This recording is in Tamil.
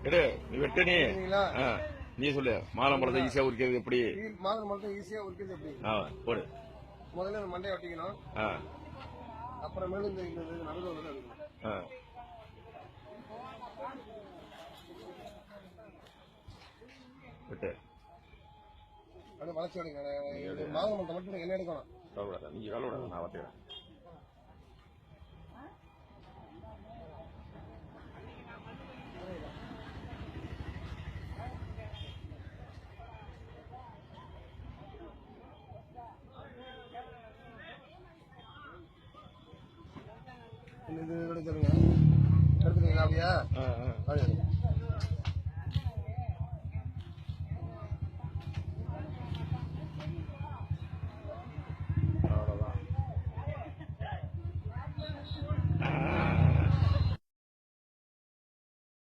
எடு நீ வெட்டு நீ சரிங்களா? நீ சொல்லு மாதுளம்பழத்தை ஈஸியா உரிக்கிறது எப்படி? மாதுளம்பழத்தை ஈஸியா உரிக்கிறது எப்படி? போடு. முதல்ல இந்த மண்டையை வெட்டிக்கணும். அப்புறமேல இந்த நடுவில் வந்து எடுக்கணும். விட்டு அப்படியே வளர்ச்சி எடுங்க. மாதுளம்பழத்தை மட்டும் என்ன எடுக்கணும்? நீங்க கவலைப்படாத, நான் பார்த்துக்கிறேன். இது எடுத்துருங்க. எடுத்துட்டீங்களா? அப்படியா? அப்படியே